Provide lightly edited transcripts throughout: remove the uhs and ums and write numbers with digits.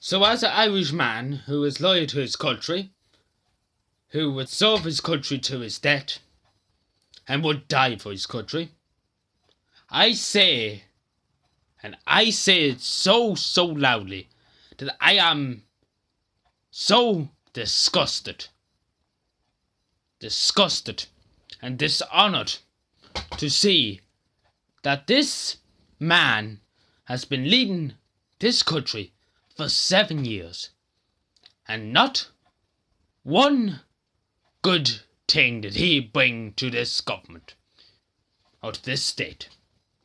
So as an Irish man who is loyal to his country, who would serve his country to his death, and would die for his country, I say, and I say it so loudly, that I am so disgusted and dishonoured to see that this man has been leading this country for 7 years, and not one good thing did he bring to this government, or to this state,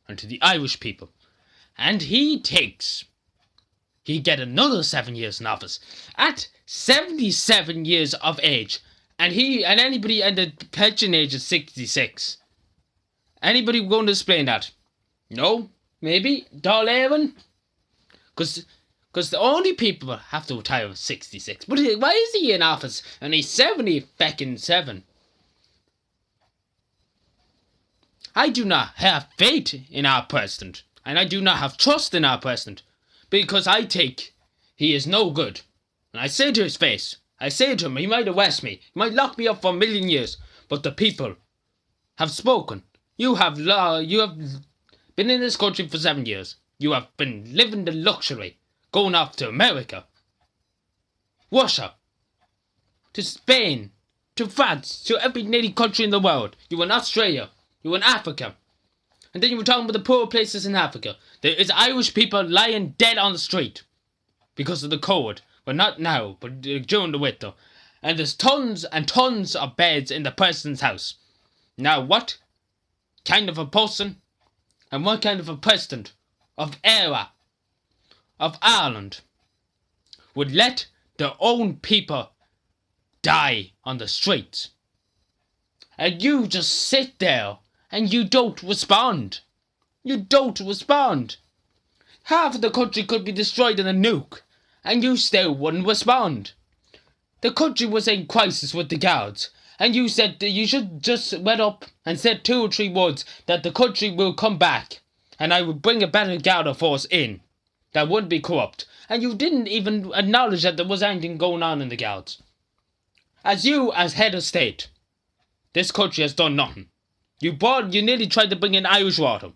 and to the Irish people. And he get another 7 years in office at 77 years of age, and anybody at the pension age is 66. Anybody going to explain that? No? Maybe? Dáil Because the only people have to retire at 66. But why is he in office and he's 77? I do not have faith in our president, and I do not have trust in our president, because I think he is no good. And I say to his face, I say to him, he might arrest me, he might lock me up for a million years, but the people have spoken. You have been in this country for 7 years. You have been living the luxury, going off to America, Russia, to Spain, to France, to every nearly country in the world. You were in Australia, you were in Africa. And then you were talking about the poor places in Africa. There is Irish people lying dead on the street because of the cold. But not now, but during the winter. And there's tons and tons of beds in the president's house. Now what kind of a person and what kind of a president of Ireland would let their own people die on the streets? And you just sit there and you don't respond. You don't respond. Half of the country could be destroyed in a nuke, and you still wouldn't respond. The country was in crisis with the guards, and you said that you should just went up and said 2 or 3 words that the country will come back, and I will bring a better guard force in that wouldn't be corrupt. And you didn't even acknowledge that there was anything going on in the guards. As head of state, this country has done nothing. You nearly tried to bring in Irish water.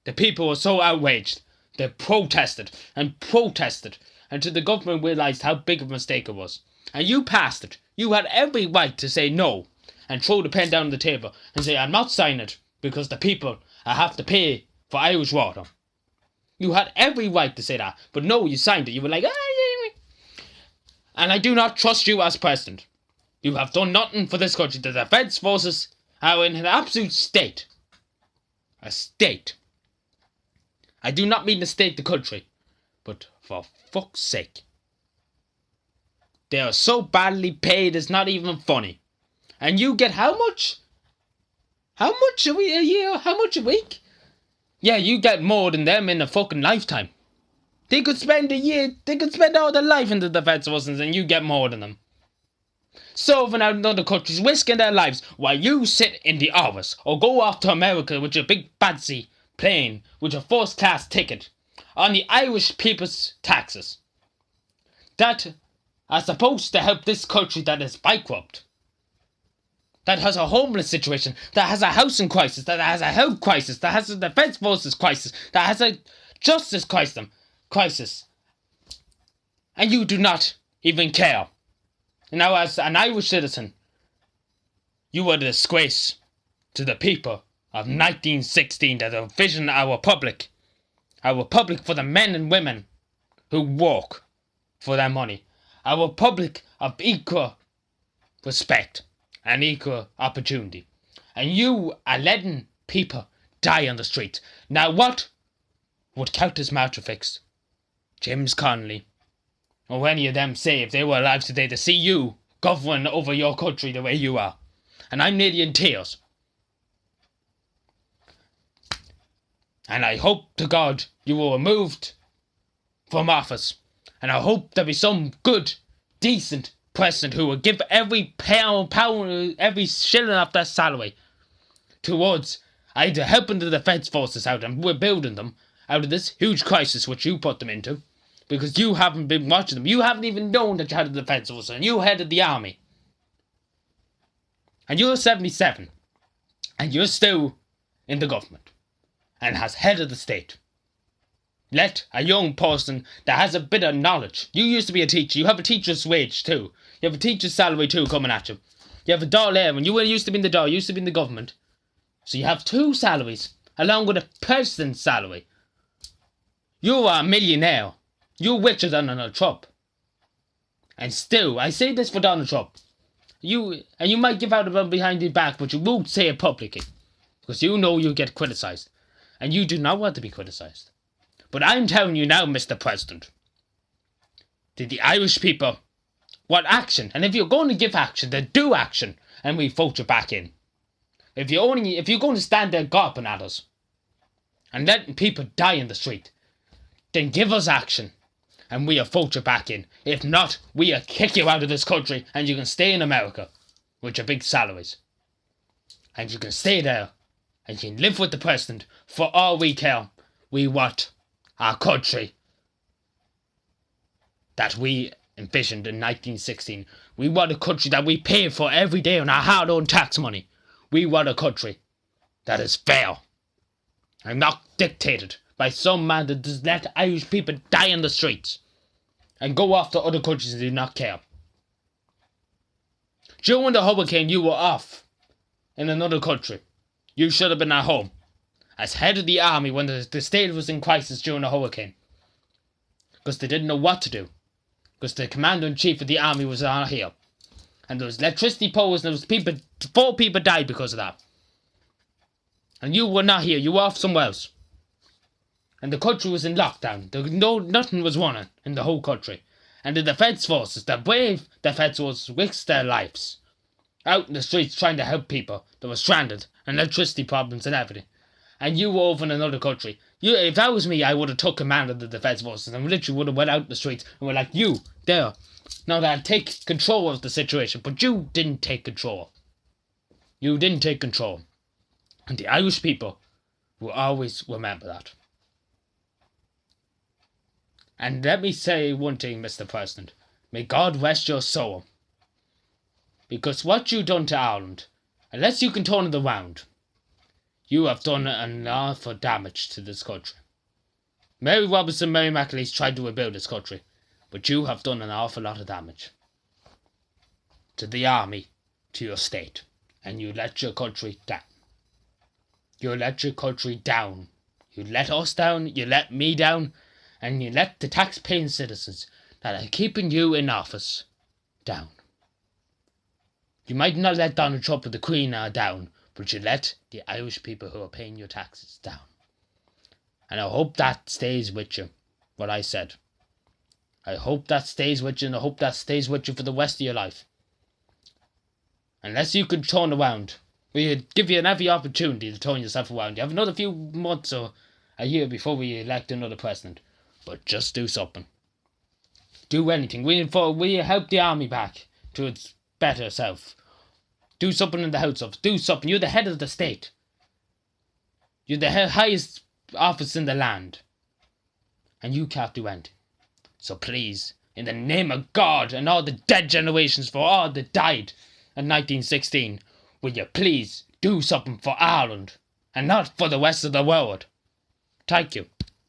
The people were so outraged. They protested, until the government realised how big of a mistake it was. And you passed it. You had every right to say no, and throw the pen down on the table, and say, I'm not signing it, because the people have to pay for Irish water. You had every right to say that, but no, you signed it. You were like, and I do not trust you as president. You have done nothing for this country. The defence forces are in an absolute state. A state. I do not mean the state, the country. But for fuck's sake. They are so badly paid, it's not even funny. And you get how much? How much a year? How much a week? Yeah, you get more than them in a fucking lifetime. They could spend all their life in the defence forces, and you get more than them. Serving out in other countries, risking their lives, while you sit in the office, or go off to America with your big fancy plane, with your first class ticket, on the Irish people's taxes, that are supposed to help this country that is bankrupt, that has a homeless situation, that has a housing crisis, that has a health crisis, that has a defence forces crisis, that has a justice crisis, and you do not even care. Now, as an Irish citizen, you are a disgrace to the people of 1916 that envision our republic for the men and women who work for their money, our republic of equal respect and equal opportunity. And you are letting people die on the streets. Now, what would Countess Matrafix, James Connolly, or any of them say if they were alive today to see you govern over your country the way you are? And I'm nearly in tears. And I hope to God you were removed from office. And I hope there be some good, decent president who will give every pound, every shilling of their salary towards either helping the defence forces out and rebuilding them out of this huge crisis which you put them into, Because you haven't been watching them. You haven't even known that you had a defence officer and you headed the army. And you're 77. And you're still in the government. And has head of the state. Let a young person that has a bit of knowledge. You used to be a teacher. You have a teacher's wage too. You have a teacher's salary too coming at you. You have a Dáil Éireann. You used to be in the Dáil. You used to be in the government. So you have two salaries. Along with a president's salary. You are a millionaire. You're richer than Donald Trump. And still, I say this for Donald Trump. You might give out about behind your back, but you won't say it publicly. Because you know you'll get criticised. And you do not want to be criticised. But I'm telling you now, Mr. President. Did the Irish people want action? And if you're going to give action, then do action. And we vote you back in. If you're going to stand there gawping at us. And letting people die in the street. Then give us action. And we'll vote you back in. If not, we'll kick you out of this country and you can stay in America with your big salaries. And you can stay there and you can live with the president for all we care. We want our country that we envisioned in 1916. We want a country that we pay for every day on our hard-earned tax money. We want a country that is fair and not dictated by some man that does let Irish people die in the streets and go off to other countries and do not care. During the hurricane, you were off in another country. You should have been at home as head of the army when the state was in crisis during the hurricane. Because they didn't know what to do. Because the commander-in-chief of the army was not here. And there was electricity poles and there was 4 people died because of that. And you were not here. You were off somewhere else. And the country was in lockdown. Nothing was running in the whole country. And the defence forces, the brave defence forces, risked their lives out in the streets trying to help people that were stranded and electricity problems and everything. And you were over in another country. If that was me, I would have took command of the defence forces and literally would have went out in the streets and were like, you, there. Now that take control of the situation. But you didn't take control. You didn't take control. And the Irish people will always remember that. And let me say one thing, Mr. President. May God rest your soul. Because what you done to Ireland, unless you can turn it around, you have done an awful damage to this country. Mary Robinson, Mary McAleese tried to rebuild this country, but you have done an awful lot of damage. To the army, to your state, and you let your country down. You let your country down. You let us down, you let me down, and you let the tax-paying citizens that are keeping you in office down. You might not let Donald Trump or the Queen down, but you let the Irish people who are paying your taxes down. And I hope that stays with you, what I said. I hope that stays with you, and I hope that stays with you for the rest of your life. Unless you can turn around, we give you every opportunity to turn yourself around. You have another few months or a year before we elect another president. But just do something. Do anything. We help the army back to its better self. Do something in the House of. Do something. You're the head of the state. You're the highest office in the land. And you can't do anything. So please, in the name of God and all the dead generations for all that died in 1916, will you please do something for Ireland and not for the rest of the world? Thank you.